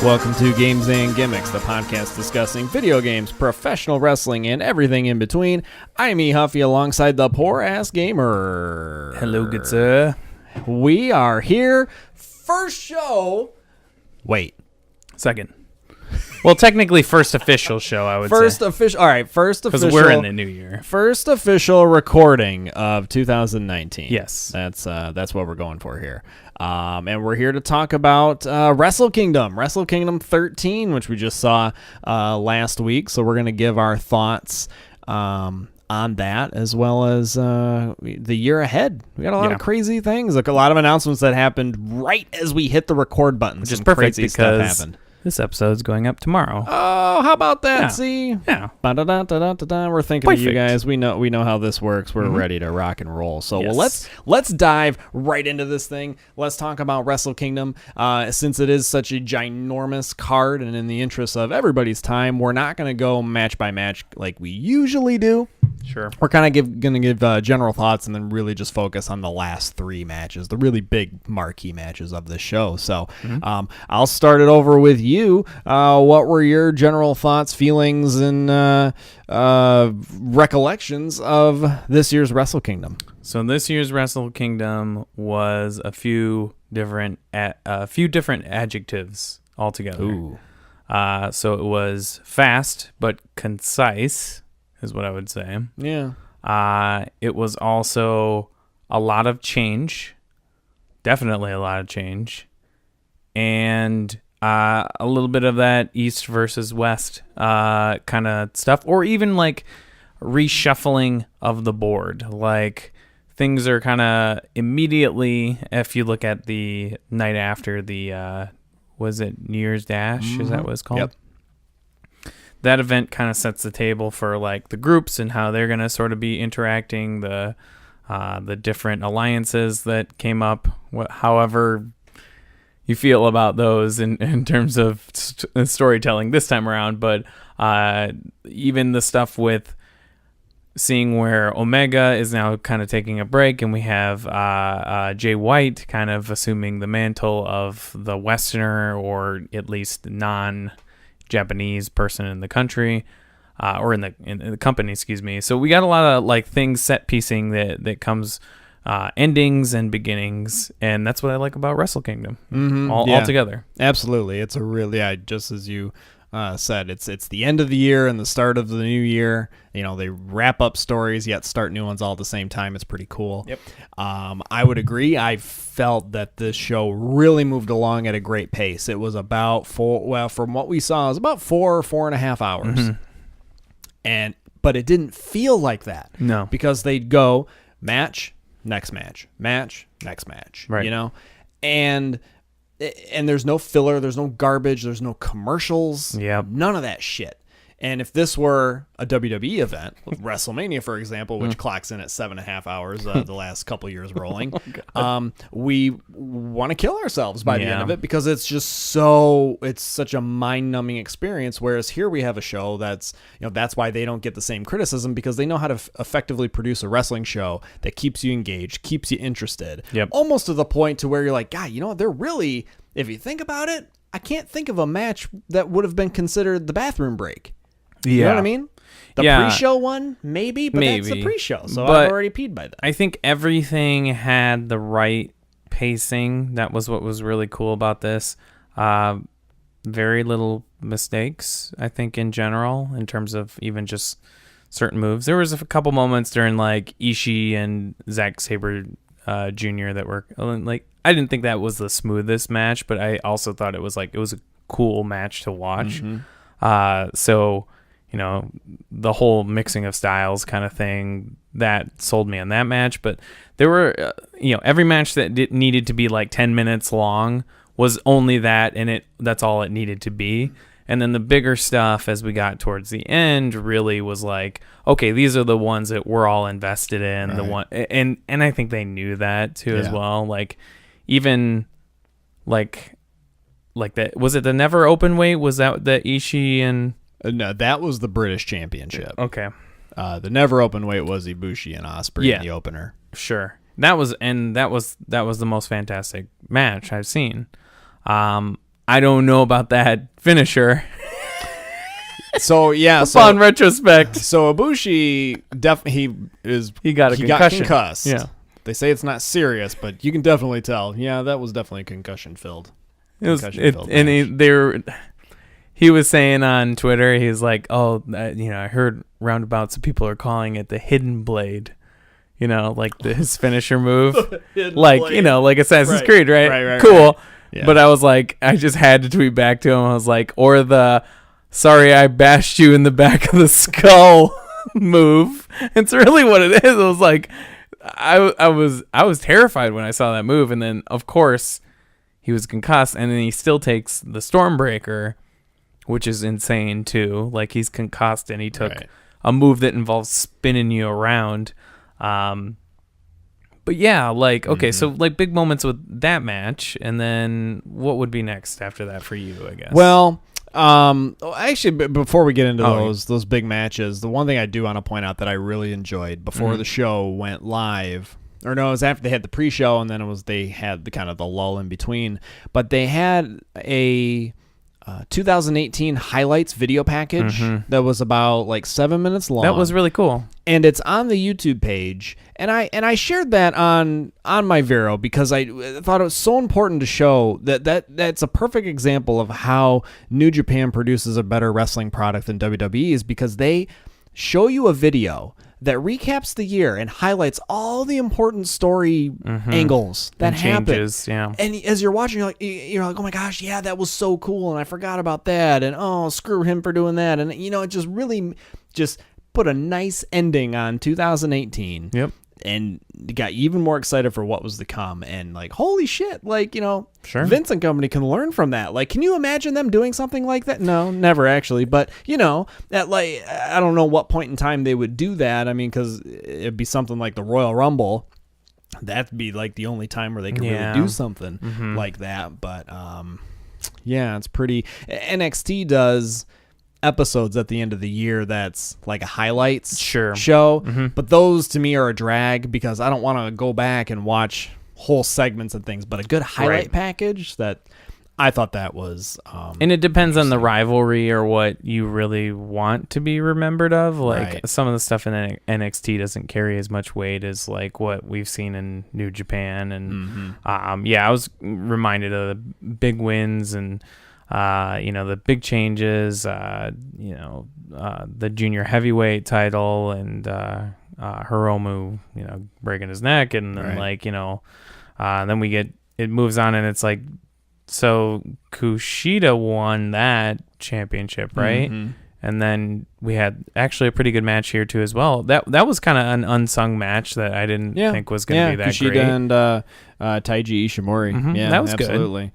Welcome to Games and Gimmicks, the podcast discussing video games, professional wrestling, and everything in between. I'm E. Huffy alongside the poor-ass gamer. Hello, good sir. We are here. First show. Wait. Second. Well, technically first official show, I would say. First official. All right, first official. Because we're in the new year. First official recording of 2019. Yes. That's what we're going for here. And we're here to talk about Wrestle Kingdom 13, which we just saw last week. So we're going to give our thoughts on that, as well as the year ahead. We got a lot of crazy things, like a lot of announcements that happened right as we hit the record button. Which is perfect because this episode's going up tomorrow. Oh, how about that? Yeah. See? Yeah. We're thinking of you guys. We know how this works. We're ready to rock and roll. So well, let's dive right into this thing. Let's talk about Wrestle Kingdom. Since it is such a ginormous card, and in the interest of everybody's time, we're not going to go match by match like we usually do. Sure. We're kind of going to give general thoughts and then really just focus on the last three matches, the really big marquee matches of the show. So I'll start it over with you. What were your general thoughts, feelings, and recollections of this year's Wrestle Kingdom? So this year's Wrestle Kingdom was a few different adjectives altogether. Ooh. So it was fast but concise, is what I would say. Yeah. It was also a lot of change, definitely a lot of change, and a little bit of that East versus West kind of stuff, or even like reshuffling of the board. Like things are kind of immediately, if you look at the night after the, was it New Year's Dash? Mm-hmm. Is that what it's called? Yep. That event kind of sets the table for like the groups and how they're going to sort of be interacting, the different alliances that came up, however you feel about those in terms of storytelling this time around. But even the stuff with seeing where Omega is now kind of taking a break, and we have Jay White kind of assuming the mantle of the Westerner, or at least non-Japanese person in the country, or in the company, excuse me. So we got a lot of like things set piecing that comes endings and beginnings, and that's what I like about Wrestle Kingdom. All together. Absolutely. It's a really, just as you said, it's the end of the year and the start of the new year. You know, they wrap up stories yet start new ones all at the same time. It's pretty cool. Yep. I would agree. I felt that this show really moved along at a great pace. It was about from what we saw, it was about 4.5 hours. Mm-hmm. But it didn't feel like that. No. Because they'd go match, next match, next match. Right. You know? And there's no filler, there's no garbage, there's no commercials, none of that shit. And if this were a WWE event, WrestleMania, for example, which clocks in at 7.5 hours the last couple years rolling, we want to kill ourselves by the end of it, because it's just it's such a mind-numbing experience. Whereas here we have a show that's why they don't get the same criticism, because they know how to effectively produce a wrestling show that keeps you engaged, keeps you interested, almost to the point to where you're like, God, they're really, if you think about it, I can't think of a match that would have been considered the bathroom break. You know what I mean? The pre-show one, maybe, but that's the pre-show, so I've already peed by that. I think everything had the right pacing. That was what was really cool about this. Very little mistakes, I think, in general, in terms of even just certain moves. There was a couple moments during, like, Ishii and Zack Sabre Jr. that were, like, I didn't think that was the smoothest match, but I also thought it was a cool match to watch. Mm-hmm. So... the whole mixing of styles kind of thing, that sold me on that match. But there were, every match that needed to be like 10 minutes long was only that, and that's all it needed to be. And then the bigger stuff as we got towards the end really was like, okay, these are the ones that we're all invested in. Right. The one, and I think they knew that too as well. Like even like that, was it the Never Open Weight? Was that the Ishii and... No, that was the British Championship. Okay. The Never Open Weight was Ibushi and Ospreay in the opener. Sure. That was the most fantastic match I've seen. I don't know about that finisher. So yeah, upon retrospect, so Ibushi he got concussed. Yeah, they say it's not serious, but you can definitely tell. Yeah, that was definitely a concussion filled. He was saying on Twitter, he's like, "Oh, I heard roundabouts, people are calling it the hidden blade." Like his finisher move, like blade. Like Assassin's Creed, right? Right. Cool. Yeah. But I was like, I just had to tweet back to him. I was like, or the sorry I bashed you in the back of the skull move. It's really what it is. I was like, I was terrified when I saw that move, and then of course he was concussed, and then he still takes the Stormbreaker, which is insane too. Like he's concussed, and he took a move that involves spinning you around. But yeah, like, okay, so like big moments with that match, and then what would be next after that for you, I guess? Well, actually, before we get into those big matches, the one thing I do want to point out that I really enjoyed before the show went live, or no, it was after they had the pre-show, and then they had the kind of the lull in between, but they had a 2018 highlights video package that was about like 7 minutes long. That was really cool, and it's on the YouTube page. And I shared that on my Vero because I thought it was so important to show that's a perfect example of how New Japan produces a better wrestling product than WWE is, because they show you a video that recaps the year and highlights all the important story angles that happen. Yeah. And as you're watching, you're like, oh my gosh, yeah, that was so cool, and I forgot about that, and oh, screw him for doing that, and it just really just put a nice ending on 2018. Yep. And got even more excited for what was to come. And like, holy shit, like, sure, Vince and company can learn from that. Like, can you imagine them doing something like that? No, never actually. But, at like, I don't know what point in time they would do that. I mean, because it'd be something like the Royal Rumble. That'd be like the only time where they could really do something like that. But, yeah, it's pretty. NXT does episodes at the end of the year that's like a highlights show, but those to me are a drag because I don't want to go back and watch whole segments and things, but a good highlight package, that I thought that was and it depends on the rivalry or what you really want to be remembered of. Like some of the stuff in NXT doesn't carry as much weight as like what we've seen in New Japan, and I was reminded of the big wins and the big changes, the junior heavyweight title, and Hiromu, breaking his neck, and then then it moves on, and it's like, so Kushida won that championship, right? And then we had actually a pretty good match here too as well. That was kind of an unsung match that I didn't think was going to be that Kushida great. And Taiji Ishimori. Yeah, that was absolutely.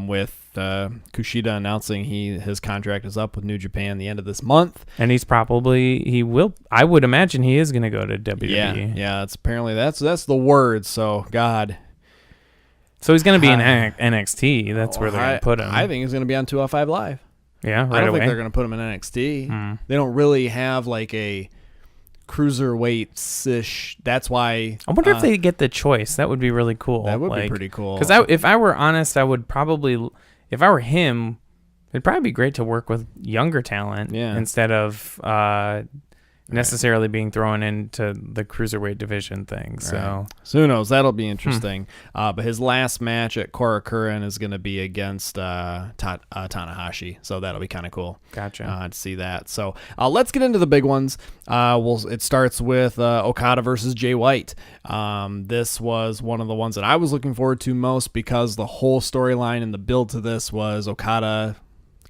With Kushida announcing his contract is up with New Japan the end of this month, and he will. I would imagine he is going to go to WWE. Yeah. It's apparently that's the word. So God. So he's going to be in NXT. That's where they're going to put him. I think he's going to be on 205 Live. Yeah, right away. I don't think they're going to put him in NXT. They don't really have like a cruiserweight-ish. That's why. I wonder if they get the choice. That would be really cool. That would be pretty cool. Because if I were honest, I would probably, if I were him, it'd probably be great to work with younger talent instead of necessarily being thrown into the cruiserweight division thing. So who knows? That'll be interesting. But his last match at Korakuen is going to be against Tanahashi. So that'll be kind of cool. Gotcha. To see that. So let's get into the big ones. It starts with Okada versus Jay White. This was one of the ones that I was looking forward to most because the whole storyline and the build to this was Okada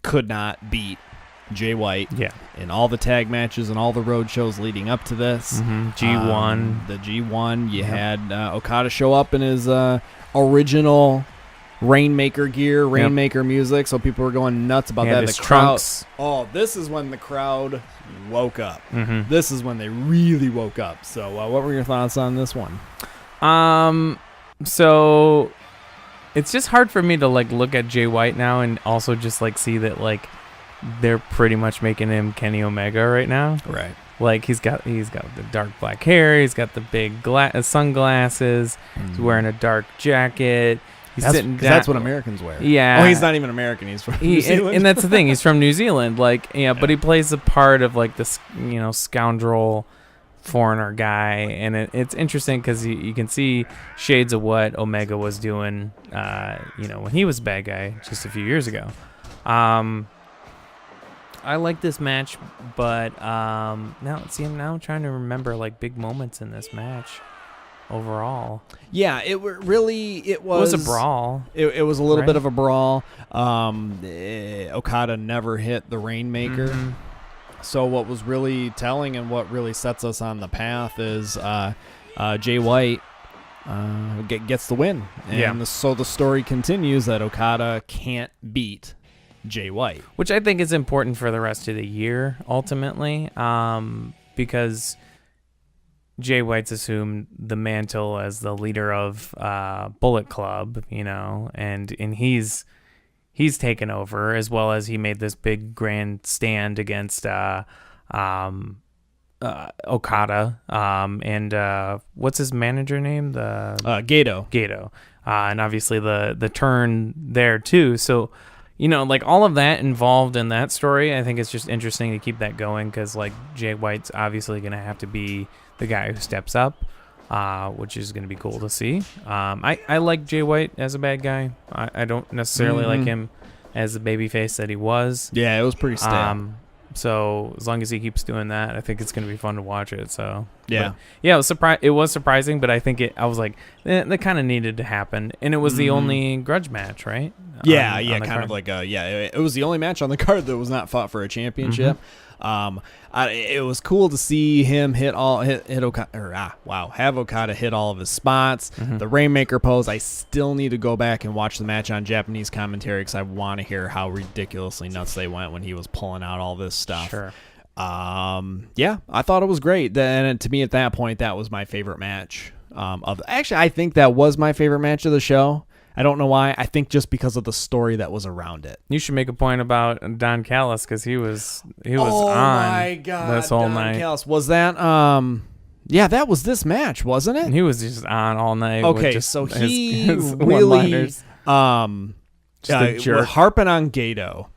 could not beat Jay White in all the tag matches and all the road shows leading up to this. G1. The G1, you had Okada show up in his original Rainmaker gear, Rainmaker music, so people were going nuts about that. The trunks. This is when the crowd woke up. This is when they really woke up. So what were your thoughts on this one? So it's just hard for me to like look at Jay White now and also just like see that like they're pretty much making him Kenny Omega right now. Right. Like he's got the dark black hair, he's got the big sunglasses, he's wearing a dark jacket. He's sitting down. That's what Americans wear. Yeah. Oh, he's not even American. He's from New Zealand. And that's the thing. He's from New Zealand. Like, yeah, but he plays the part of like this, scoundrel foreigner guy, and it's interesting because you can see shades of what Omega was doing, when he was a bad guy just a few years ago. I like this match, but now I'm trying to remember like big moments in this match overall. Yeah, it was a brawl. It was a little bit of a brawl. Okada never hit the Rainmaker. Mm-hmm. So what was really telling and what really sets us on the path is Jay White gets the win. And so the story continues that Okada can't beat Jay White. Which I think is important for the rest of the year, ultimately, because Jay White's assumed the mantle as the leader of Bullet Club, and he's taken over, as well as he made this big grand stand against Okada, and what's his manager name? Gato. And obviously the turn there too. So, like all of that involved in that story, I think it's just interesting to keep that going because like Jay White's obviously going to have to be the guy who steps up, which is going to be cool to see. I like Jay White as a bad guy. I don't necessarily like him as the babyface that he was. Yeah, it was pretty stale. So as long as he keeps doing that, I think it's going to be fun to watch it. So yeah, it was surprising, but I think I was like, that kind of needed to happen, and it was the only grudge match, right? Yeah, it was the only match on the card that was not fought for a championship. It was cool to see him have Okada hit all of his spots. The Rainmaker pose. I still need to go back and watch the match on Japanese commentary because I want to hear how ridiculously nuts they went when he was pulling out all this stuff. Sure. Yeah, I thought it was great. And to me, at that point, that was my favorite match. Actually, I think that was my favorite match of the show. I don't know why. I think just because of the story that was around it. You should make a point about Don Callis because he was on my God, this whole Don night. Callis. Was that yeah, that was this match, wasn't it? And he was just on all night. Okay, with just so his really just a jerk. harping on Gato.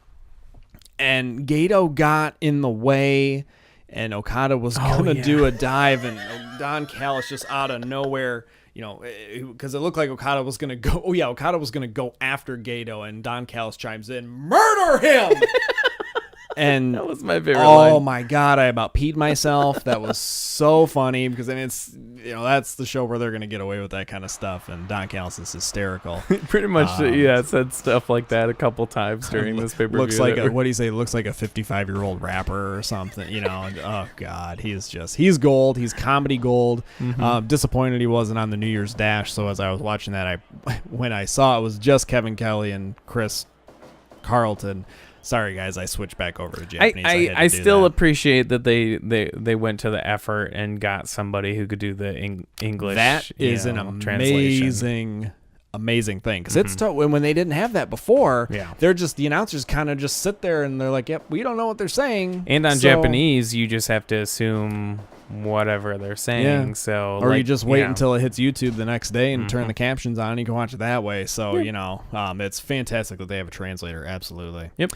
And Gato got in the way, and Okada was gonna do a dive, and Don Callis just out of nowhere, because it looked like Okada was gonna go. Oh yeah, Okada was gonna go after Gato, and Don Callis chimes in, "Murder him!" And that was my favorite line. Oh my God, I about peed myself. That was so funny because then it's that's the show where they're gonna get away with that kind of stuff, and Don Callis is hysterical. Pretty much, said stuff like that a couple times during this pay-per-view. Looks like what do you say? Looks like a 55-year-old rapper or something. And, oh God, he's gold. He's comedy gold. Disappointed he wasn't on the New Year's Dash. So as I was watching that, when I saw it was just Kevin Kelly and Chris Carlton. Sorry, guys, I switched back over to Japanese. I still appreciate that they went to the effort and got somebody who could do the English. That is an amazing thing because it's tough when they didn't have that before. Yeah, they're just the announcers kind of just sit there and they're like, "Yep, we don't know what they're saying." And on Japanese, you just have to assume whatever they're saying. So or you just wait until it hits YouTube the next day and turn the captions on and you can watch it that way. So it's fantastic that they have a translator. Absolutely. Yep.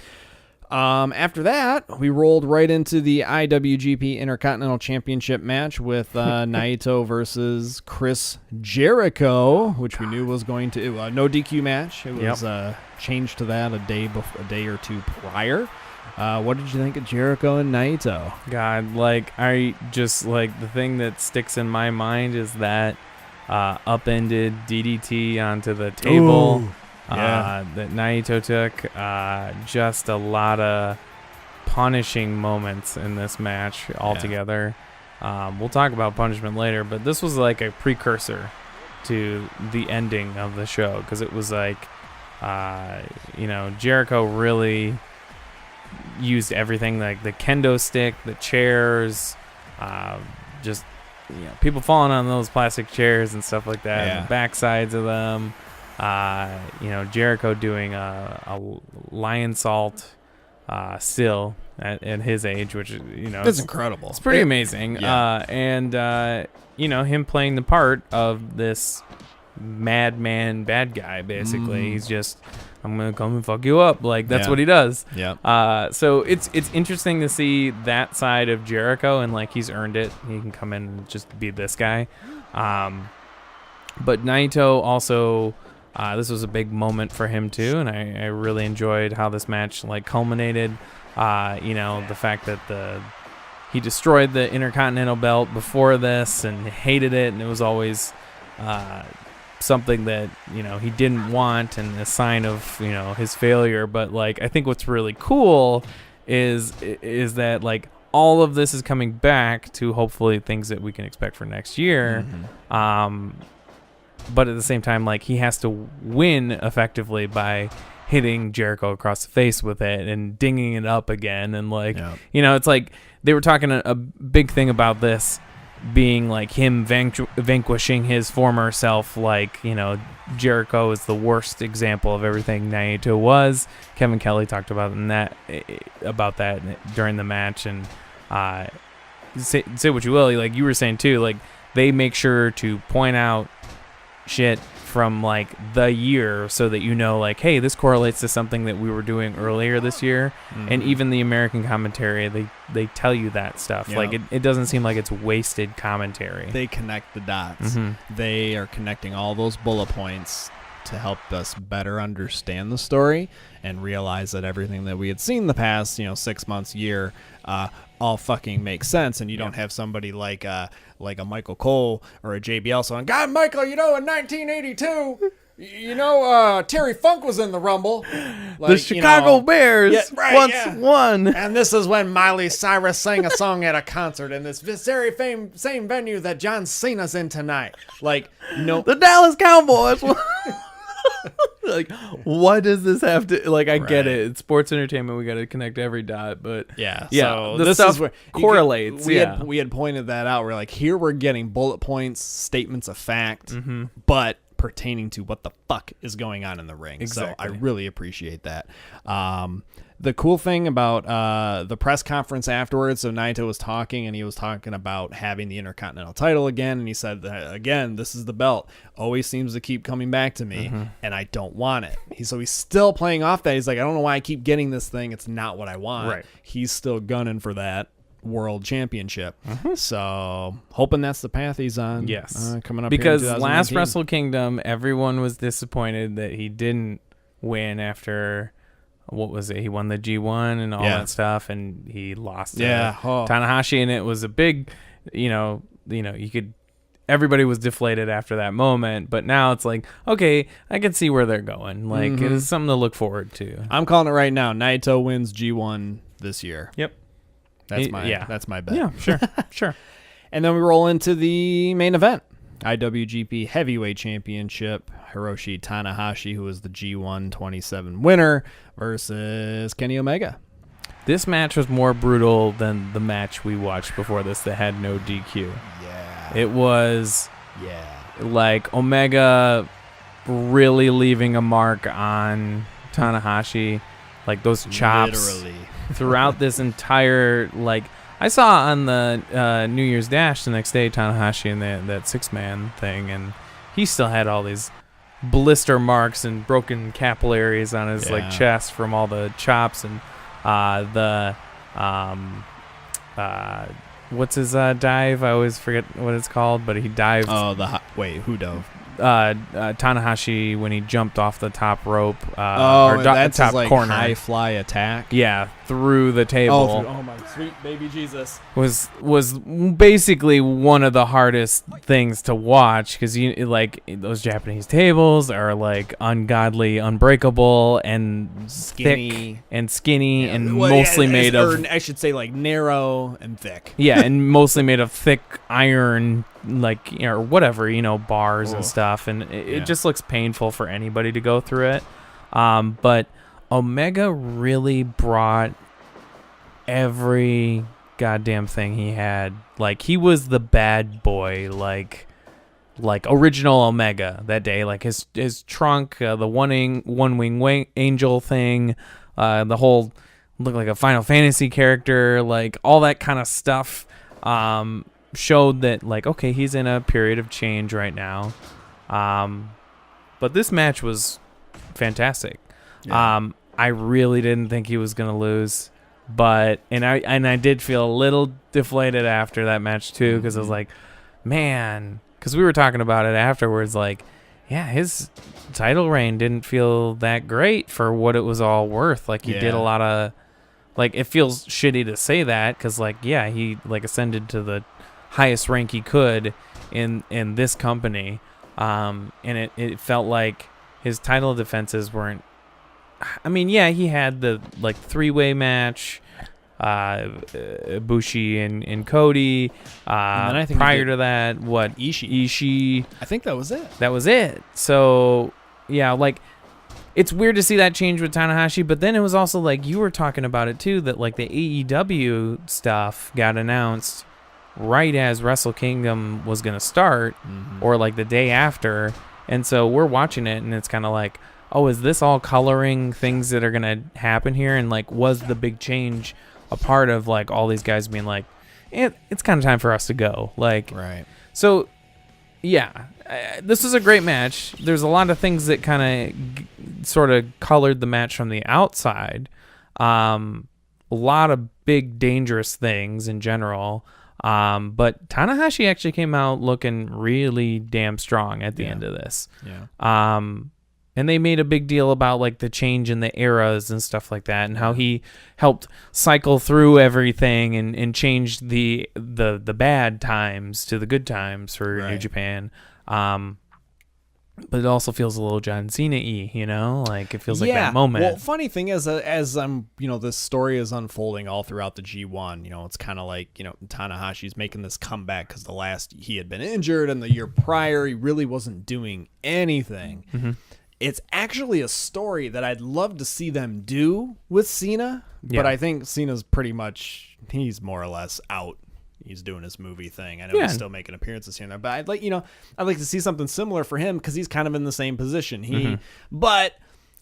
After that, we rolled right into the IWGP Intercontinental Championship match with Naito versus Chris Jericho, which we knew was going to no DQ match. It was changed to that a day or two prior. What did you think of Jericho and Naito? God, I just the thing that sticks in my mind is that upended DDT onto the table. Ooh, yeah. That Naito took. Just a lot of punishing moments in this match altogether. We'll talk about punishment later, but this was like a precursor to the ending of the show because it was Jericho really used everything, like the kendo stick, the chairs, people falling on those plastic chairs and stuff like that, and the backsides of them. Jericho doing a lion salt still at his age, which it's incredible. It's pretty amazing. Yeah. And him playing the part of this madman bad guy, basically. He's just, I'm going to come and fuck you up. Like, that's what he does. Yeah. So it's interesting to see that side of Jericho, and, like, he's earned it. He can come in and just be this guy. But Naito also, this was a big moment for him, too, and I really enjoyed how this match, like, culminated. The fact that he destroyed the Intercontinental belt before this and hated it, and it was always something that he didn't want and a sign of his failure. But like, I think what's really cool is that like all of this is coming back to hopefully things that we can expect for next year. But at the same time, like, he has to win effectively by hitting Jericho across the face with it and dinging it up again. And like, it's like they were talking a big thing about this being like him vanquishing his former self. Like, Jericho is the worst example of everything Naito was. Kevin Kelly talked about that during the match. And say what you will, like you were saying too, like they make sure to point out shit from like the year so that like, hey, this correlates to something that we were doing earlier this year. And even the American commentary, they tell you that stuff. Like it doesn't seem like it's wasted commentary. They connect the dots. They are connecting all those bullet points to help us better understand the story and realize that everything that we had seen the past 6 months, year, all fucking makes sense. And you don't have somebody like a Michael Cole or a JBL saying, God, Michael, in 1982, Terry Funk was in the Rumble. Like, the Chicago Bears once won. And this is when Miley Cyrus sang a song at a concert in this very same venue that John Cena's in tonight. Like, no. The Dallas Cowboys. Like, what does this have to, like, I get it. It's sports entertainment. We got to connect every dot, but so the this stuff is where correlates. We had pointed that out. We're like, here we're getting bullet points, statements of fact, but pertaining to what the fuck is going on in the ring. Exactly. So I really appreciate that. The cool thing about the press conference afterwards, so Naito was talking, and he was talking about having the Intercontinental title again, and he said, again, this is the belt. Always seems to keep coming back to me, and I don't want it. So he's still playing off that. He's like, I don't know why I keep getting this thing. It's not what I want. Right. He's still gunning for that world championship. So hoping that's the path he's on. Yes. Coming up because here in last 2019. Wrestle Kingdom, everyone was disappointed that he didn't win after, what was it? He won the G1 and all that stuff, and he lost to Tanahashi, and it was a big, you could, everybody was deflated after that moment, but now it's like, okay, I can see where they're going. Like, it is something to look forward to. I'm calling it right now. Naito wins G1 this year. Yep. That's my bet. Yeah, sure. And then we roll into the main event. IWGP Heavyweight Championship. Hiroshi Tanahashi, who is the G1 27 winner, versus Kenny Omega. This match was more brutal than the match we watched before this that had no DQ. Yeah. It was like Omega really leaving a mark on Tanahashi. Like those chops. Literally. Throughout this entire, like, I saw on the New Year's Dash the next day Tanahashi in that 6-man thing, and he still had all these blister marks and broken capillaries on his like chest from all the chops, and what's his dive? I always forget what it's called, but he dived. Oh, who dove? Tanahashi when he jumped off the top rope. That's top his, like, corner. high fly attack. Yeah, through the table. Oh my sweet baby Jesus. Was basically one of the hardest things to watch, because like those Japanese tables are like ungodly, unbreakable, and skinny, thick and skinny, and mostly made of. I should say like narrow and thick. Yeah, and mostly made of thick iron, like, or whatever, bars and stuff, and it just looks painful for anybody to go through it. But Omega really brought every goddamn thing he had. Like, he was the bad boy, like original Omega that day. Like his trunk, the one wing angel thing, the whole looked like a Final Fantasy character, like all that kind of stuff. Showed that, like, okay, he's in a period of change right now. But this match was fantastic. Yeah. I really didn't think he was gonna lose, but I did feel a little deflated after that match too, because I was like, man, because we were talking about it afterwards, like, yeah, his title reign didn't feel that great for what it was all worth. Like, he did a lot of, like, it feels shitty to say that, because, like, yeah, he, like, ascended to the highest rank he could in this company, and it felt like his title defenses weren't, I mean, yeah, he had the, like, 3-way match, Bushi and Cody. And then I think prior to that, what? Ishii. I think that was it. That was it. So, yeah, like, it's weird to see that change with Tanahashi, but then it was also, like, you were talking about it, too, that, like, the AEW stuff got announced right as Wrestle Kingdom was going to start, or, like, the day after. And so we're watching it, and it's kind of like, oh, is this all coloring things that are going to happen here? And, like, was the big change a part of, like, all these guys being like, it's kind of time for us to go. Like, right. So, yeah, this was a great match. There's a lot of things that kind of sort of colored the match from the outside. A lot of big, dangerous things in general. But Tanahashi actually came out looking really damn strong at the end of this. Yeah. And they made a big deal about, like, the change in the eras and stuff like that, and how he helped cycle through everything and change the bad times to the good times for New Japan. But it also feels a little John Cena-y, you know? Like, it feels like that moment. Well, funny thing is, as I'm, this story is unfolding all throughout the G1, it's kind of like, Tanahashi's making this comeback because the last he had been injured, and the year prior he really wasn't doing anything. Mm-hmm. It's actually a story that I'd love to see them do with Cena, but I think Cena's pretty much, he's more or less out. He's doing his movie thing. I know he's still making appearances here and there, but I'd like to see something similar for him, because he's kind of in the same position. And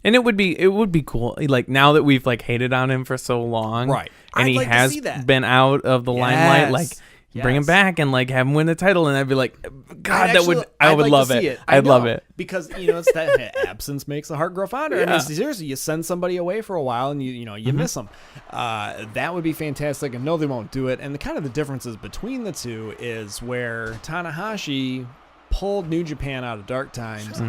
it would be cool, like, now that we've, like, hated on him for so long, right? And he has been out of the limelight, like. Bring him back and, like, have him win the title, and I'd be like, God, I would love it. I'd love it, because it's that absence makes the heart grow fonder. Yeah. I mean, seriously, you send somebody away for a while, and you miss them. That would be fantastic. And no, they won't do it. And the kind of the differences between the two is where Tanahashi pulled New Japan out of dark times.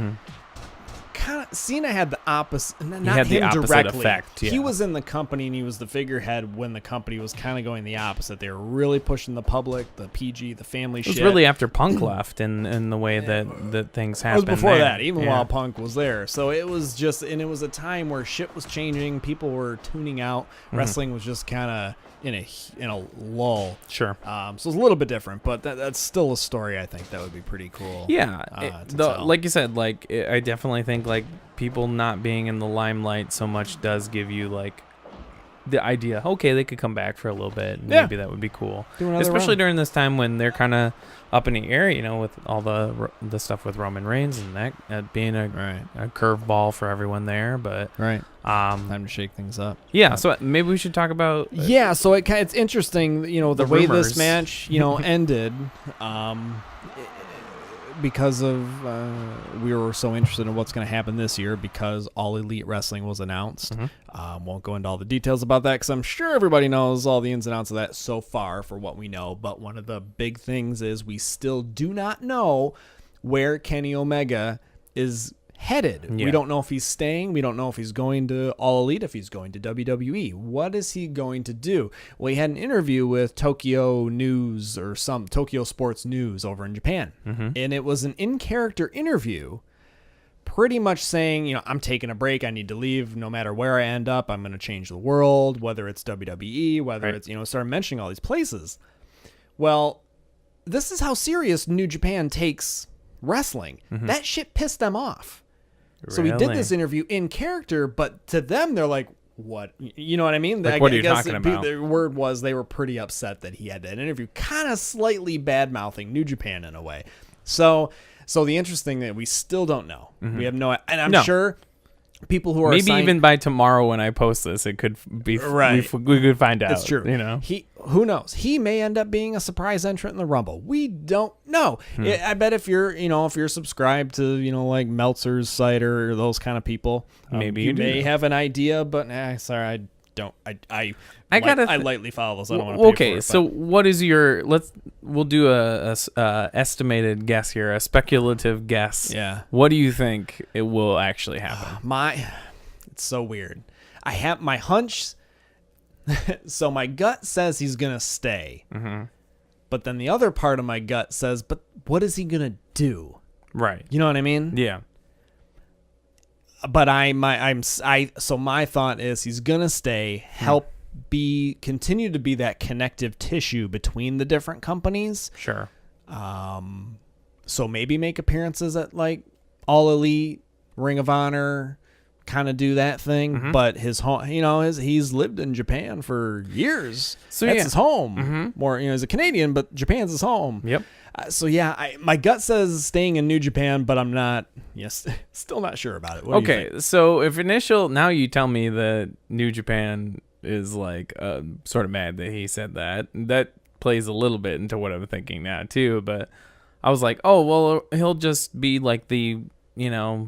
Cena had the opposite, not him directly. Effect, He was in the company, and he was the figurehead when the company was kind of going the opposite. They were really pushing the public, the PG, the family shit. It was really after Punk left, and the way that things happened. It was before that, even while Punk was there. So it was just, and it was a time where shit was changing. People were tuning out. Wrestling was just kind of in a lull. Sure. So it's a little bit different, but that's still a story. I think that would be pretty cool. Yeah. Like you said, like, I definitely think, like, people not being in the limelight so much does give you, like, the idea, okay, they could come back for a little bit, and maybe that would be cool, especially during this time when they're kind of up in the air, with all the stuff with Roman Reigns and that being a curveball for everyone there. But time to shake things up. So maybe we should talk about so it's interesting, the way rumors. This match ended, because of we were so interested in what's going to happen this year, because All Elite Wrestling was announced. Won't go into all the details about that, because I'm sure everybody knows all the ins and outs of that so far for what we know. But one of the big things is we still do not know where Kenny Omega is headed. We don't know if he's staying. We don't know if he's going to All Elite, if he's going to WWE. What is he going to do? Well, he had an interview with Tokyo News or some Tokyo Sports News over in Japan. And it was an in-character interview, pretty much saying, I'm taking a break. I need to leave. No matter where I end up, I'm going to change the world, whether it's WWE, whether it's, started mentioning all these places. Well, this is how serious New Japan takes wrestling. That shit pissed them off. So he did this interview in character, but to them, they're like, what? You know what I mean? Like, what are you talking about? The word was they were pretty upset that he had that interview, kind of slightly bad-mouthing New Japan in a way. So the interesting that we still don't know. We have no, and I'm sure people who are maybe even by tomorrow when I post this, it could be right. we could find out. It's true. Who knows? He may end up being a surprise entrant in the Rumble. We don't know. I bet if you're subscribed to like Meltzer's site or those kind of people, maybe you may have an idea. But sorry, I don't. I lightly follow those. I don't want to. Okay, so what is your? We'll do a estimated guess here, a speculative guess. Yeah. What do you think it will actually happen? It's so weird. I have my hunch. So my gut says he's gonna stay, but then the other part of my gut says, "But what is he gonna do?" Right. You know what I mean? Yeah. But so my thought is he's gonna stay, help continue to be that connective tissue between the different companies. Sure. So maybe make appearances at like All Elite, Ring of Honor, kind of do that thing. But his home, he's lived in Japan for years. So that's his home. More, he's a Canadian, but Japan's his home. Yep. So yeah, my gut says staying in New Japan, but I'm not. Yes, still not sure about it. What do you think? So if now you tell me that New Japan is like sort of mad that he said that. That plays a little bit into what I'm thinking now too. But I was like, oh well, he'll just be like the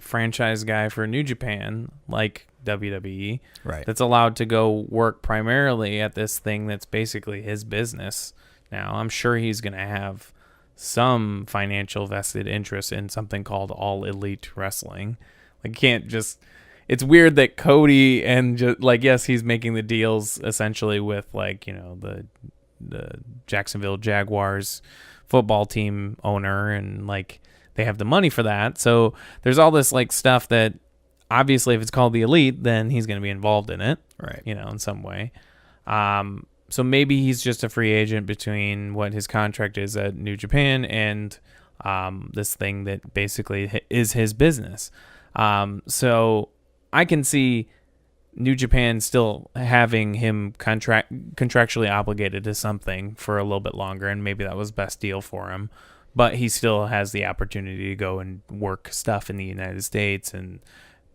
franchise guy for New Japan, like WWE, right? That's allowed to go work primarily at this thing that's basically his business. Now I'm sure he's gonna have some financial vested interest in something called All Elite Wrestling. Like, can't just. It's weird that Cody and yes, he's making the deals essentially with the Jacksonville Jaguars football team owner, and they have the money for that. So there's all this stuff that obviously if it's called the Elite, then he's going to be involved in it, right? In some way. So maybe he's just a free agent between what his contract is at New Japan and this thing that basically is his business. So I can see New Japan still having him contractually obligated to something for a little bit longer, and maybe that was best deal for him. But he still has the opportunity to go and work stuff in the United States and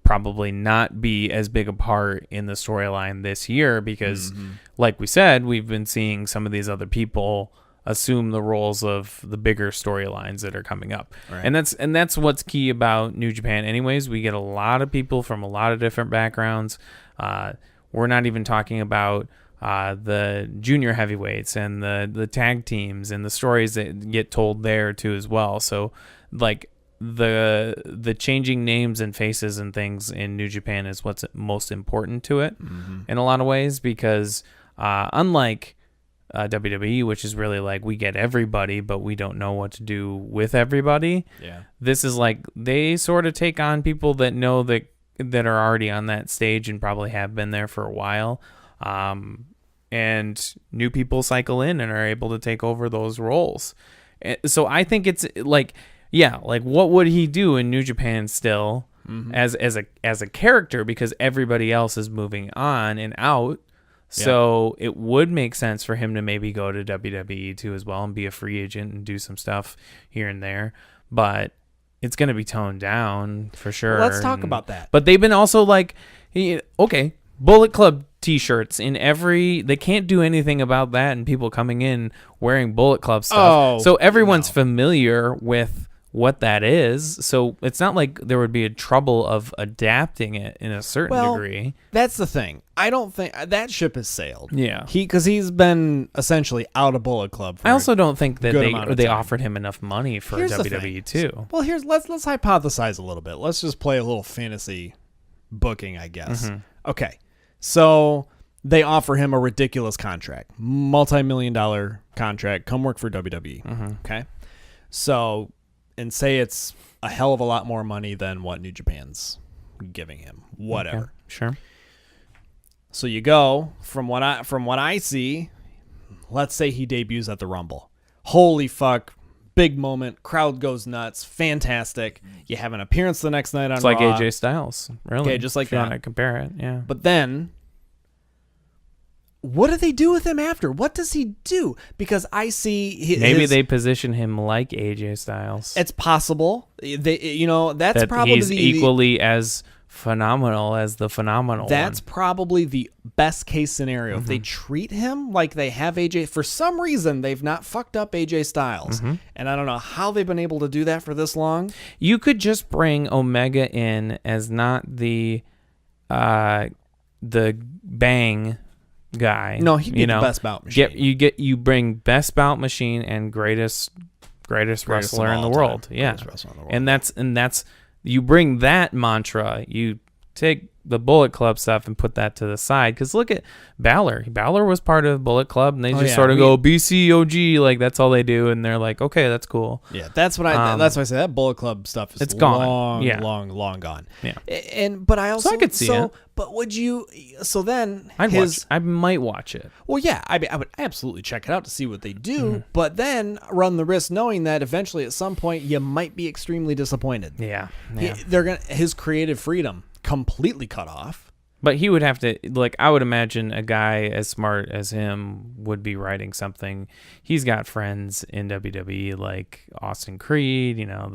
probably not be as big a part in the storyline this year because, like we said, we've been seeing some of these other people assume the roles of the bigger storylines that are coming up. Right. And that's what's key about New Japan anyways. We get a lot of people from a lot of different backgrounds. We're not even talking about the junior heavyweights and the tag teams and the stories that get told there too as well. So the changing names and faces and things in New Japan is what's most important to it in a lot of ways, because unlike WWE, which is really we get everybody, but we don't know what to do with everybody. Yeah. This is they sort of take on people that know that are already on that stage and probably have been there for a while. And new people cycle in and are able to take over those roles. So I think it's what would he do in New Japan still as a character, because everybody else is moving on and out. So it would make sense for him to maybe go to WWE too as well and be a free agent and do some stuff here and there. But it's going to be toned down for sure. Well, let's talk about that. But they've been also Bullet Club t-shirts in they can't do anything about that and people coming in wearing Bullet Club stuff. So everyone's familiar with what that is. So it's not like there would be a trouble of adapting it in a certain degree. That's the thing. I don't think that ship has sailed. Yeah. Because he's been essentially out of Bullet Club for I also don't think that they time. offered him enough money for WWE too. Well, let's hypothesize a little bit. Let's just play a little fantasy booking, I guess. Okay. So they offer him a ridiculous contract, multi-million-dollar contract. Come work for WWE. Okay. So, and say it's a hell of a lot more money than what New Japan's giving him. Whatever. Okay. Sure. So you go from what I see. Let's say he debuts at the Rumble. Holy fuck. Big moment. Crowd goes nuts. Fantastic. You have an appearance the next night on Raw. It's like AJ Styles. Really. Okay, just like if you want to compare it. Yeah. But then, what do they do with him after? What does he do? Because I see maybe they position him like AJ Styles. It's possible. That's probably he's equally as phenomenal as the phenomenal That's one. probably the best case scenario. If they treat him like they have AJ, for some reason, they've not fucked up AJ Styles. And I don't know how they've been able to do that for this long. You could just bring Omega in as not the bang guy. No, he'd be the best bout machine. You bring best bout machine and greatest wrestler in the world. Yeah. And that's you bring that mantra, you take the Bullet Club stuff and put that to the side. Because look at Balor. Balor was part of Bullet Club, and they go BCOG, like that's all they do, and they're like, okay, that's cool. Yeah, that's what that's why I say that Bullet Club stuff is long gone. Yeah, but I also I could see it. But would you? So then I might watch it. Well, yeah, I would absolutely check it out to see what they do, but then run the risk knowing that eventually at some point you might be extremely disappointed. Yeah. His creative freedom completely cut off. But he would have to, like, I would imagine a guy as smart as him would be writing something. He's got friends in WWE like Austin Creed, you know,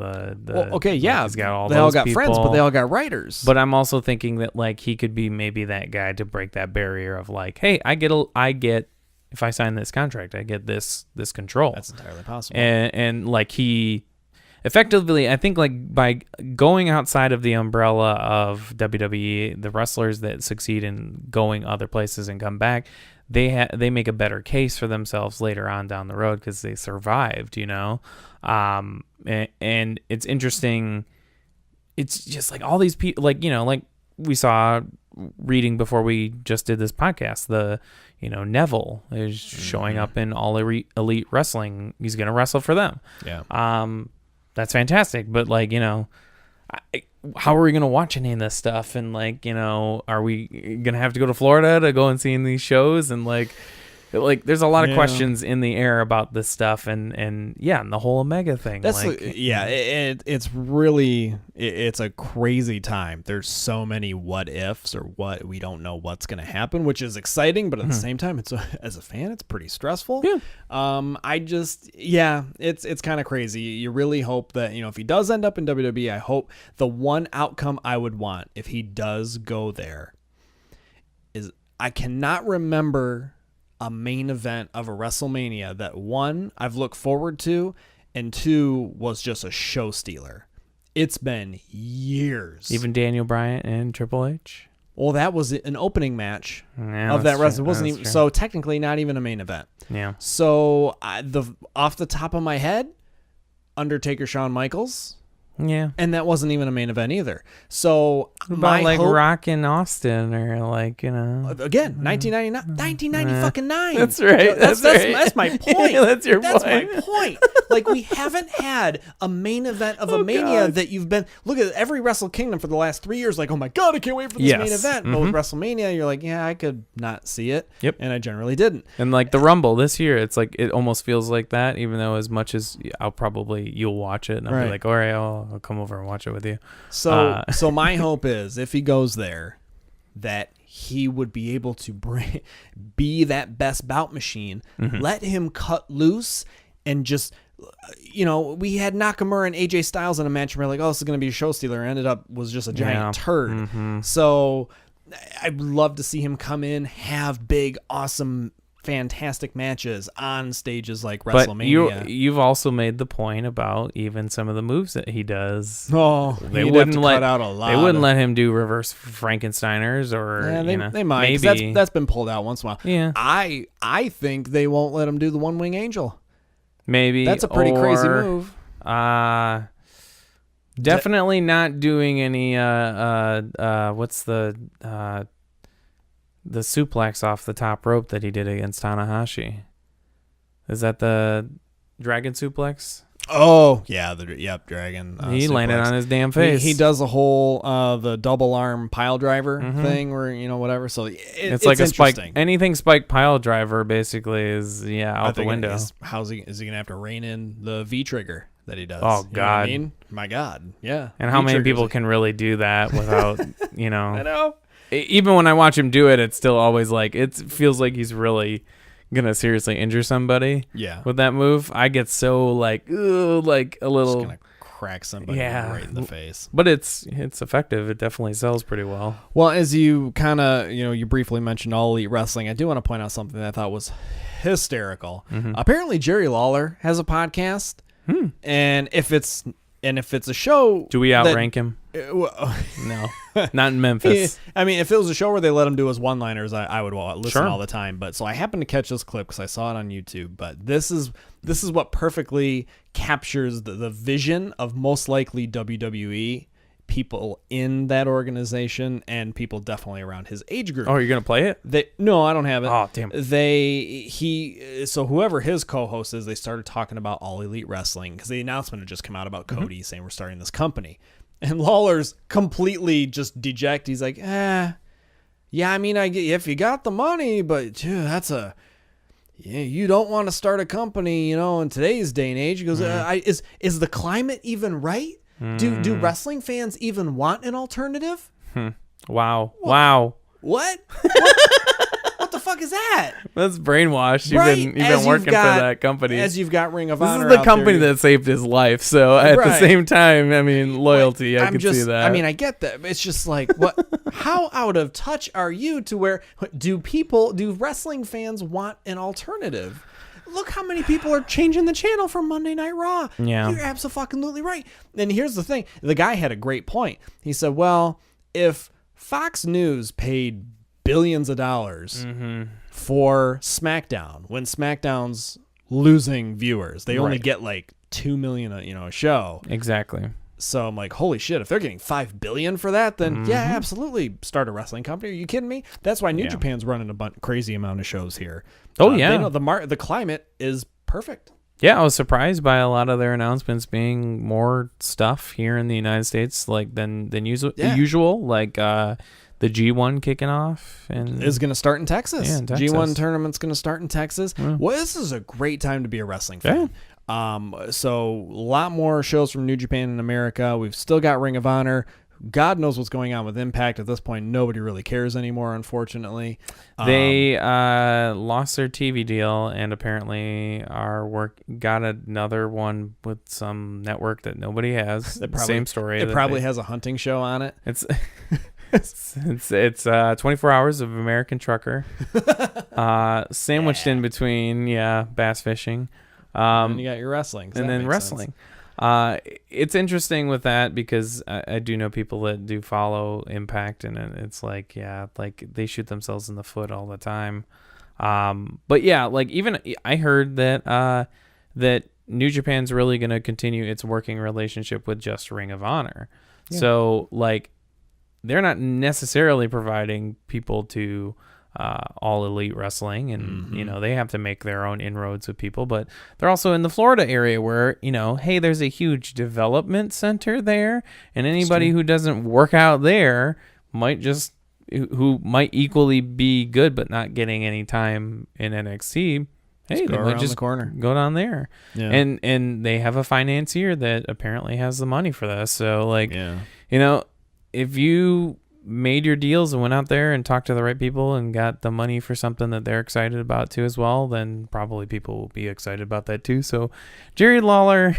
he's got all they those all got people. friends, but they all got writers. But I'm also thinking that like he could be maybe that guy to break that barrier of like, hey, I get if I sign this contract, I get this control. That's entirely possible. And like he effectively, I think like by going outside of the umbrella of WWE, the wrestlers that succeed in going other places and come back, they make a better case for themselves later on down the road because they survived, you know. And it's interesting. It's just like all these people, like, you know, like we saw reading before we just did this podcast, Neville is showing up in All Elite Wrestling. He's going to wrestle for them. Yeah. That's fantastic. But like, you know, how are we going to watch any of this stuff? And like, you know, are we going to have to go to Florida to go and see these shows? And like there's a lot of questions in the air about this stuff and the whole Omega thing. That's it's really it's a crazy time. There's so many what ifs or what we don't know what's going to happen, which is exciting, but at the same time, as a fan, it's pretty stressful. Yeah. It's kind of crazy. You really hope that, you know, if he does end up in WWE, I hope the one outcome I would want if he does go there is I cannot remember a main event of a WrestleMania that one, I've looked forward to, and two, was just a show stealer. It's been years. Even Daniel Bryan and Triple H? Well, that was an opening match of that wrestling. It wasn't even, so technically not even a main event. Yeah. So off the top of my head, Undertaker, Shawn Michaels. Yeah. And that wasn't even a main event either. So about like Rock in Austin or like, you know. Again, 1999. That's right. That's my point. That's your point. That's my point. Like, we haven't had a main event of a Mania that you've been, look at every Wrestle Kingdom for the last 3 years, like, oh my God, I can't wait for this main event. But with WrestleMania, you're like, yeah, I could not see it. Yep. And I generally didn't. And like the Rumble this year, it's like, it almost feels like that, even though as much as you'll watch it and I'll be like, all right, I'll come over and watch it with you. So my hope is if he goes there, that he would be able to be that best bout machine. Let him cut loose and just, you know, we had Nakamura and AJ Styles in a match and we're like, oh, this is going to be a show stealer. Ended up was just a giant turd. So I'd love to see him come in, have big, awesome, fantastic matches on stages like WrestleMania. But you've also made the point about even some of the moves that he does. Oh, they wouldn't cut out a lot. They wouldn't let him do reverse Frankensteiners or they might. Maybe that's been pulled out once in a while. Yeah, I think they won't let him do the One Wing Angel. Maybe that's a pretty crazy move. Definitely not doing any. What's the suplex off the top rope that he did against Tanahashi? Is that the dragon suplex? Oh, yeah. Dragon. He suplex. landed on his damn face. He does a whole, the double arm pile driver thing where, you know, whatever. So it's like a spike. Anything spike pile driver basically is, out the window. Is he going to have to rein in the V trigger that he does? Oh, God. You know what I mean? My God. Yeah. And how many people can really do that without, you know. I know. Even when I watch him do it, it's still always like, it feels like he's really going to seriously injure somebody with that move. I get so like, a little crack somebody right in the face. But it's effective. It definitely sells pretty well. Well, as you kind of, you briefly mentioned All Elite Wrestling, I do want to point out something that I thought was hysterical. Apparently Jerry Lawler has a podcast, and if it's a show, do we outrank him? No, not in Memphis. I mean, if it was a show where they let him do his one-liners, I would listen all the time. But so I happened to catch this clip because I saw it on YouTube. But this is what perfectly captures the vision of most likely WWE people in that organization and people definitely around his age group. Oh, you're gonna play it? No, I don't have it. Oh, damn. So whoever his co-host is, they started talking about All Elite Wrestling because the announcement had just come out about Cody saying we're starting this company. And Lawler's completely just dejected. He's like, yeah, I mean, if you got the money, but you don't want to start a company, in today's day and age. He goes, is the climate even right? Do wrestling fans even want an alternative? Wow. Wow. What? What the fuck is that? That's brainwashed. You've been working for that company. As you've got Ring of Honor. This is the company that saved his life. So at the same time, I mean, loyalty. I can see that. I mean, I get that. It's just like, what? How out of touch are you to where do wrestling fans want an alternative? Look how many people are changing the channel from Monday Night Raw. Yeah. You're absolutely right. And here's the thing. The guy had a great point. He said, well, if Fox News paid billions of dollars for SmackDown, when SmackDown's losing viewers, they only get like 2 million a show. Exactly. So I'm like, holy shit, if they're getting $5 billion for that, then yeah, absolutely start a wrestling company. Are you kidding me? That's why New Japan's running a crazy amount of shows here. Oh, they know the climate is perfect. Yeah, I was surprised by a lot of their announcements being more stuff here in the United States than usual. Like the G1 kicking off and is going to start in Texas. Yeah, in Texas. G1 tournament's going to start in Texas. Well, this is a great time to be a wrestling fan. So a lot more shows from New Japan in America. We've still got Ring of Honor. God knows what's going on with Impact. At this point, nobody really cares anymore, unfortunately. They lost their TV deal and apparently got another one with some network that nobody has. Same story. It probably has a hunting show on it. It's 24 hours of American Trucker, sandwiched in between, bass fishing. And you got your wrestling. And then wrestling. It's interesting with that because I do know people that do follow Impact, and it's like, they shoot themselves in the foot all the time. But yeah, like even I heard that New Japan's really going to continue its working relationship with just Ring of Honor. Yeah. So like they're not necessarily providing people to All Elite Wrestling, and they have to make their own inroads with people, but they're also in the Florida area where hey, there's a huge development center there, and anybody who doesn't work out there who might equally be good but not getting any time in NXT. Hey, they might just the corner, go down there, and they have a financier that apparently has the money for this. So if you made your deals and went out there and talked to the right people and got the money for something that they're excited about too as well, then probably people will be excited about that too. So Jerry Lawler,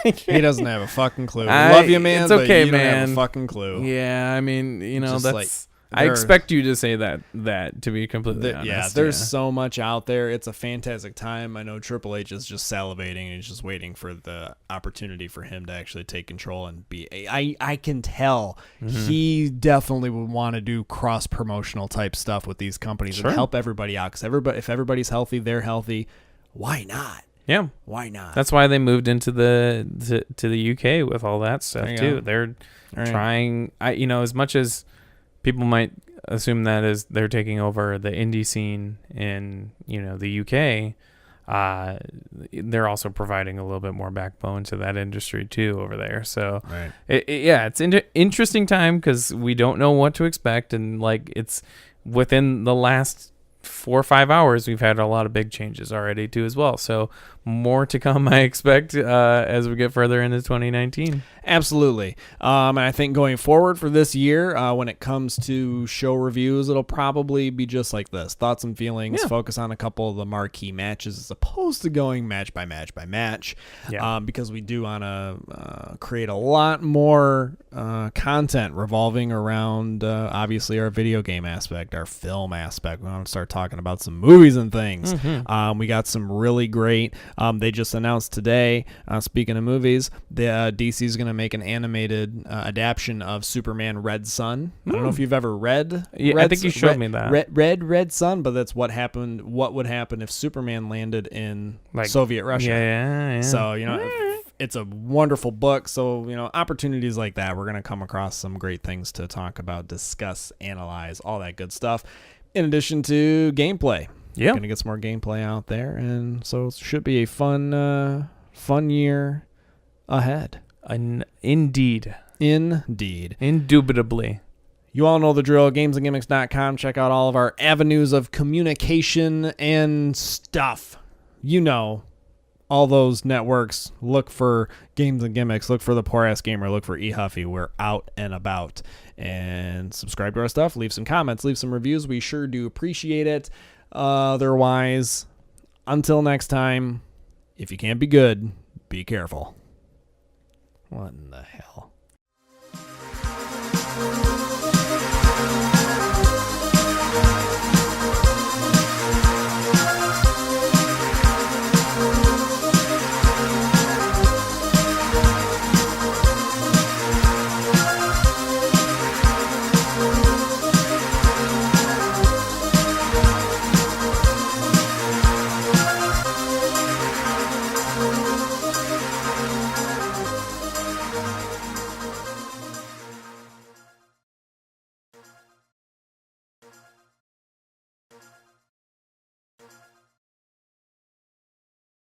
he doesn't have a fucking clue. Love you, man. It's okay, but you man. Don't have a fucking clue. Yeah, I mean, that's. I expect you to say that to be completely honest. Yeah, there's so much out there. It's a fantastic time. I know Triple H is just salivating and he's just waiting for the opportunity for him to actually take control and be. I can tell he definitely would want to do cross promotional type stuff with these companies and help everybody out. Because if everybody's healthy, they're healthy. Why not? Yeah, why not? That's why they moved into the UK with all that stuff too. They're trying. As much as people might assume that as they're taking over the indie scene in, the UK, they're also providing a little bit more backbone to that industry too over there. So it's an interesting time because we don't know what to expect, and it's within the last 4 or 5 hours we've had a lot of big changes already too as well. So more to come, I expect, as we get further into 2019. Absolutely. And I think going forward for this year, when it comes to show reviews, it'll probably be just like this. Thoughts and feelings, focus on a couple of the marquee matches as opposed to going match by match by match. Yeah. Because we do want to create a lot more content revolving around, obviously, our video game aspect, our film aspect. We want to start talking about some movies and things. Mm-hmm. We got some really great, they just announced today, speaking of movies, the DC's going to make an animated adaptation of Superman Red Sun. I don't know if you've ever read I think you showed me that. Red Sun, but that's what would happen if Superman landed in Soviet Russia. Yeah. So, it's a wonderful book. So, opportunities like that, we're going to come across some great things to talk about, discuss, analyze, all that good stuff. In addition to gameplay. Yeah. Going to get some more gameplay out there. And so it should be a fun year ahead. Indeed. Indubitably. You all know the drill. GamesandGimmicks.com. Check out all of our avenues of communication and stuff. All those networks. Look for Games and Gimmicks. Look for the Poor Ass Gamer. Look for eHuffy. We're out and about. And subscribe to our stuff. Leave some comments. Leave some reviews. We sure do appreciate it. Otherwise, until next time, if you can't be good, be careful. What in the hell?